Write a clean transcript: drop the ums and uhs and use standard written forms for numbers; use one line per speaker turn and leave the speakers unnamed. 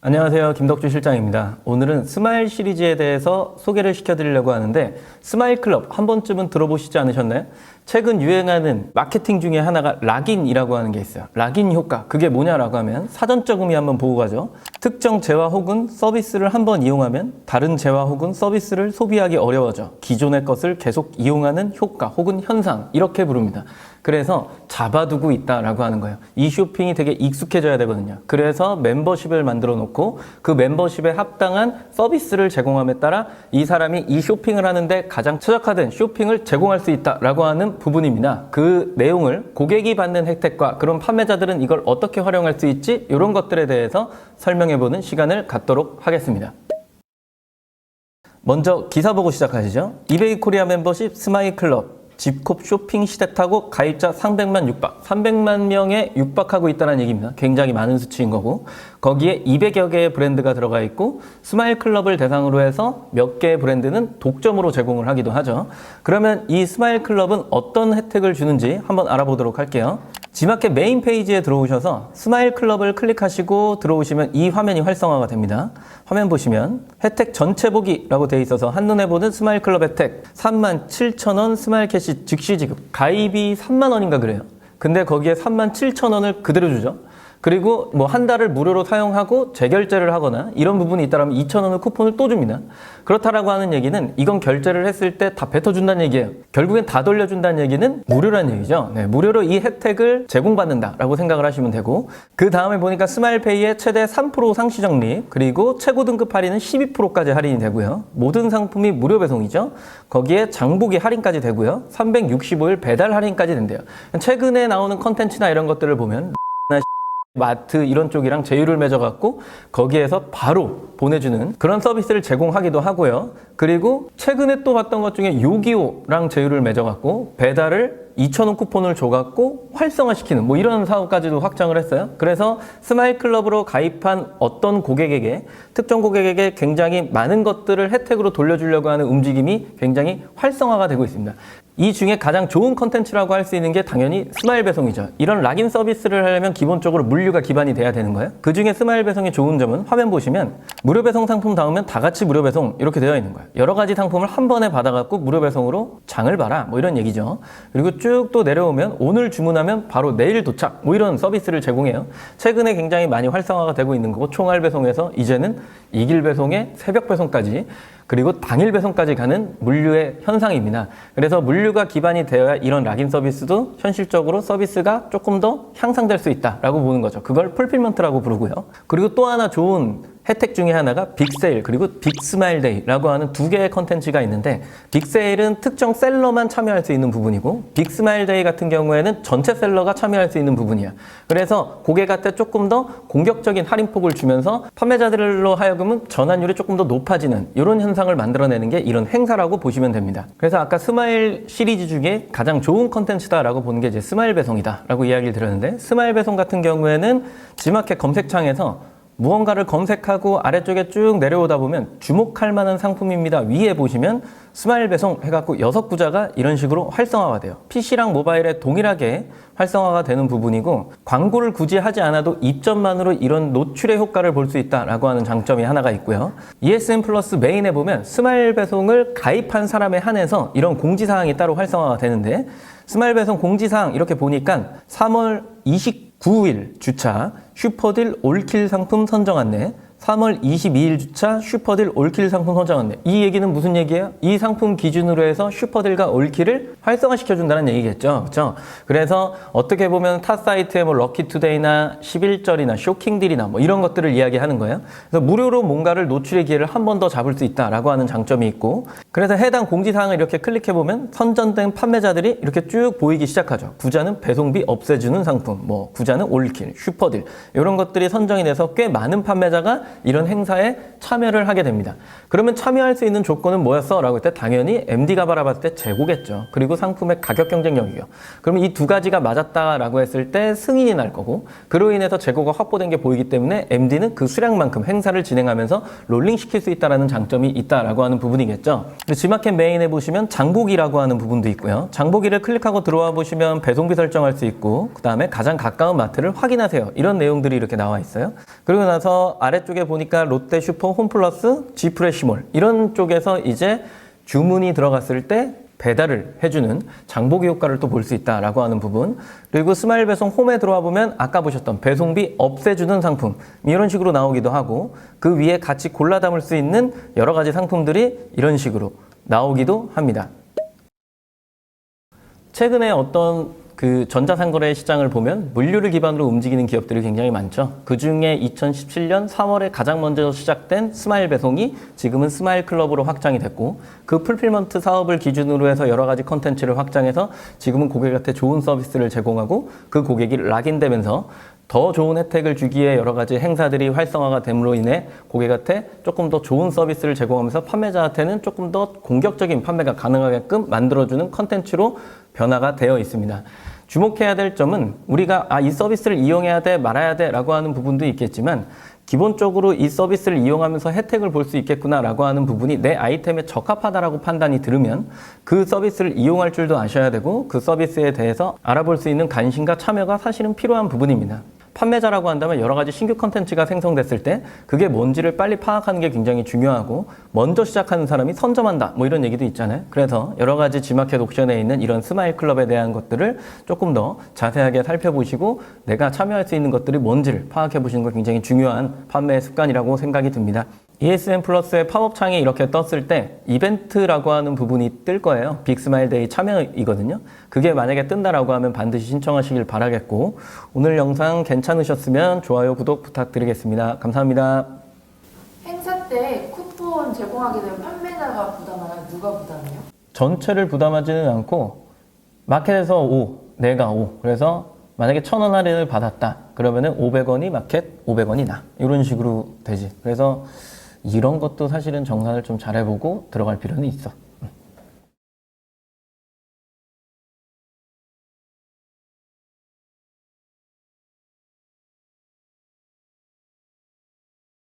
안녕하세요. 김덕주 실장입니다. 오늘은 스마일 시리즈에 대해서 소개를 시켜드리려고 하는데 스마일 클럽 한 번쯤은 들어보시지 않으셨나요? 최근 유행하는 마케팅 중에 하나가 락인이라고 하는 게 있어요. 락인 효과. 그게 뭐냐라고 하면 사전적 의미 한번 보고 가죠. 특정 재화 혹은 서비스를 한번 이용하면 다른 재화 혹은 서비스를 소비하기 어려워져 기존의 것을 계속 이용하는 효과 혹은 현상 이렇게 부릅니다. 그래서 잡아두고 있다라고 하는 거예요. 이 쇼핑이 되게 익숙해져야 되거든요. 그래서 멤버십을 만들어 놓고 그 멤버십에 합당한 서비스를 제공함에 따라 이 사람이 이 쇼핑을 하는데 가장 최적화된 쇼핑을 제공할 수 있다라고 하는 부분입니다. 그 내용을 고객이 받는 혜택과 그런 판매자들은 이걸 어떻게 활용할 수 있지? 이런 것들에 대해서 설명해보는 시간을 갖도록 하겠습니다. 먼저 기사 보고 시작하시죠. 이베이 코리아 멤버십 스마일 클럽 집콕 쇼핑 시대 타고 가입자 300만 육박, 300만 명에 육박하고 있다는 얘기입니다. 굉장히 많은 수치인 거고 거기에 200여 개의 브랜드가 들어가 있고 스마일 클럽을 대상으로 해서 몇 개의 브랜드는 독점으로 제공을 하기도 하죠. 그러면 이 스마일 클럽은 어떤 혜택을 주는지 한번 알아보도록 할게요. 지마켓 메인 페이지에 들어오셔서 스마일 클럽을 클릭하시고 들어오시면 이 화면이 활성화가 됩니다. 화면 보시면 혜택 전체 보기라고 되어 있어서 한눈에 보는 스마일 클럽 혜택 37,000원 스마일 캐시 즉시 지급 가입이 3만 원인가 그래요. 근데 거기에 37,000원을 그대로 주죠. 그리고 뭐 한 달을 무료로 사용하고 재결제를 하거나 이런 부분이 있다면 2,000원을 쿠폰을 또 줍니다. 그렇다라고 하는 얘기는 이건 결제를 했을 때 다 뱉어준다는 얘기예요. 결국엔 다 돌려준다는 얘기는 무료라는 얘기죠. 네, 무료로 이 혜택을 제공받는다라고 생각을 하시면 되고 그 다음에 보니까 스마일페이에 최대 3% 상시 적립 그리고 최고 등급 할인은 12%까지 할인이 되고요. 모든 상품이 무료 배송이죠. 거기에 장보기 할인까지 되고요. 365일 배달 할인까지 된대요. 최근에 나오는 컨텐츠나 이런 것들을 보면 마트 이런 쪽이랑 제휴를 맺어갖고 거기에서 바로 보내주는 그런 서비스를 제공하기도 하고요. 그리고 최근에 또 봤던 것 중에 요기요랑 제휴를 맺어갖고 배달을 2,000원 쿠폰을 줘갖고 활성화시키는 뭐 이런 사업까지도 확장을 했어요. 그래서 스마일 클럽으로 가입한 어떤 고객에게 특정 고객에게 굉장히 많은 것들을 혜택으로 돌려주려고 하는 움직임이 굉장히 활성화가 되고 있습니다. 이 중에 가장 좋은 컨텐츠라고 할 수 있는 게 당연히 스마일 배송이죠. 이런 락인 서비스를 하려면 기본적으로 물류가 기반이 돼야 되는 거예요. 그 중에 스마일 배송의 좋은 점은 화면 보시면 무료 배송 상품 닿으면 다 같이 무료 배송 이렇게 되어 있는 거예요. 여러 가지 상품을 한 번에 받아갖고 무료 배송으로 장을 봐라 뭐 이런 얘기죠. 그리고 쭉 또 내려오면 오늘 주문하면 바로 내일 도착 뭐 이런 서비스를 제공해요. 최근에 굉장히 많이 활성화가 되고 있는 거고 총알 배송에서 이제는 이길 배송에 새벽 배송까지 그리고 당일 배송까지 가는 물류의 현상입니다. 그래서 물류가 기반이 되어야 이런 락인 서비스도 현실적으로 서비스가 조금 더 향상될 수 있다라고 보는 거죠. 그걸 풀필먼트라고 부르고요. 그리고 또 하나 좋은 혜택 중에 하나가 빅세일 그리고 빅스마일데이라고 하는 두 개의 컨텐츠가 있는데 빅세일은 특정 셀러만 참여할 수 있는 부분이고 빅스마일데이 같은 경우에는 전체 셀러가 참여할 수 있는 부분이야. 그래서 고객한테 조금 더 공격적인 할인폭을 주면서 판매자들로 하여금은 전환율이 조금 더 높아지는 이런 현상을 만들어내는 게 이런 행사라고 보시면 됩니다. 그래서 아까 스마일 시리즈 중에 가장 좋은 컨텐츠다라고 보는 게 이제 스마일 배송이다라고 이야기를 드렸는데 스마일 배송 같은 경우에는 지마켓 검색창에서 무언가를 검색하고 아래쪽에 쭉 내려오다 보면 주목할 만한 상품입니다. 위에 보시면 스마일 배송 해갖고 6구자가 이런 식으로 활성화가 돼요. PC랑 모바일에 동일하게 활성화가 되는 부분이고 광고를 굳이 하지 않아도 입점만으로 이런 노출의 효과를 볼 수 있다라고 하는 장점이 하나가 있고요. ESN 플러스 메인에 보면 스마일 배송을 가입한 사람에 한해서 이런 공지사항이 따로 활성화가 되는데 스마일 배송 공지사항 이렇게 보니까 3월 29일 주차 슈퍼딜 올킬 상품 선정 안내 3월 22일 주차 슈퍼딜 올킬 상품 선정 안내 이 얘기는 무슨 얘기예요? 이 상품 기준으로 해서 슈퍼딜과 올킬을 활성화시켜준다는 얘기겠죠. 그렇죠? 그래서 어떻게 보면 타 사이트에 뭐 럭키투데이나 11절이나 쇼킹딜이나 뭐 이런 것들을 이야기하는 거예요. 그래서 무료로 뭔가를 노출의 기회를 한 번 더 잡을 수 있다라고 하는 장점이 있고 그래서 해당 공지사항을 이렇게 클릭해보면 선정된 판매자들이 이렇게 쭉 보이기 시작하죠. 구자는 배송비 없애주는 상품, 뭐 구자는 올킬, 슈퍼딜 이런 것들이 선정이 돼서 꽤 많은 판매자가 이런 행사에 참여를 하게 됩니다. 그러면 참여할 수 있는 조건은 뭐였어? 라고 할 때 당연히 MD가 바라봤을 때 재고겠죠. 그리고 상품의 가격 경쟁력이요. 그러면 이 두 가지가 맞았다라고 했을 때 승인이 날 거고 그로 인해서 재고가 확보된 게 보이기 때문에 MD는 그 수량만큼 행사를 진행하면서 롤링 시킬 수 있다는 장점이 있다라고 하는 부분이겠죠. 지마켓 메인에 보시면 장보기라고 하는 부분도 있고요. 장보기를 클릭하고 들어와 보시면 배송비 설정할 수 있고 그 다음에 가장 가까운 마트를 확인하세요. 이런 내용들이 이렇게 나와 있어요. 그리고 나서 아래쪽에 보니까 롯데 슈퍼 홈플러스 G프레시몰 이런 쪽에서 이제 주문이 들어갔을 때 배달을 해주는 장보기 효과를 또 볼 수 있다라고 하는 부분. 그리고 스마일 배송 홈에 들어와 보면 아까 보셨던 배송비 없애주는 상품 이런 식으로 나오기도 하고 그 위에 같이 골라 담을 수 있는 여러 가지 상품들이 이런 식으로 나오기도 합니다. 최근에 어떤 그 전자상거래 시장을 보면 물류를 기반으로 움직이는 기업들이 굉장히 많죠. 그 중에 2017년 3월에 가장 먼저 시작된 스마일 배송이 지금은 스마일 클럽으로 확장이 됐고 그 풀필먼트 사업을 기준으로 해서 여러 가지 컨텐츠를 확장해서 지금은 고객한테 좋은 서비스를 제공하고 그 고객이 락인되면서 더 좋은 혜택을 주기에 여러 가지 행사들이 활성화가 됨으로 인해 고객한테 조금 더 좋은 서비스를 제공하면서 판매자한테는 조금 더 공격적인 판매가 가능하게끔 만들어주는 컨텐츠로 변화가 되어 있습니다. 주목해야 될 점은 우리가 이 서비스를 이용해야 돼 말아야 돼 라고 하는 부분도 있겠지만 기본적으로 이 서비스를 이용하면서 혜택을 볼 수 있겠구나 라고 하는 부분이 내 아이템에 적합하다라고 판단이 들으면 그 서비스를 이용할 줄도 아셔야 되고 그 서비스에 대해서 알아볼 수 있는 관심과 참여가 사실은 필요한 부분입니다. 판매자라고 한다면 여러 가지 신규 컨텐츠가 생성됐을 때 그게 뭔지를 빨리 파악하는 게 굉장히 중요하고 먼저 시작하는 사람이 선점한다 뭐 이런 얘기도 있잖아요. 그래서 여러 가지 G마켓 옥션에 있는 이런 스마일 클럽에 대한 것들을 조금 더 자세하게 살펴보시고 내가 참여할 수 있는 것들이 뭔지를 파악해 보시는 거 굉장히 중요한 판매 습관이라고 생각이 듭니다. ESN 플러스의 팝업 창이 이렇게 떴을 때 이벤트라고 하는 부분이 뜰 거예요. 빅스마일 데이 참여이거든요. 그게 만약에 뜬다라고 하면 반드시 신청하시길 바라겠고 오늘 영상 괜찮으셨으면 좋아요, 구독 부탁드리겠습니다. 감사합니다.
행사 때 쿠폰 제공하게 되면 판매자가 부담하나요? 누가 부담해요?
전체를 부담하지는 않고 마켓에서 5, 내가 5. 그래서 만약에 1,000원 할인을 받았다. 그러면은 500원이 마켓, 500원이 나. 이런 식으로 되지. 그래서 이런 것도 사실은 정산을 좀 잘해보고 들어갈 필요는 있어.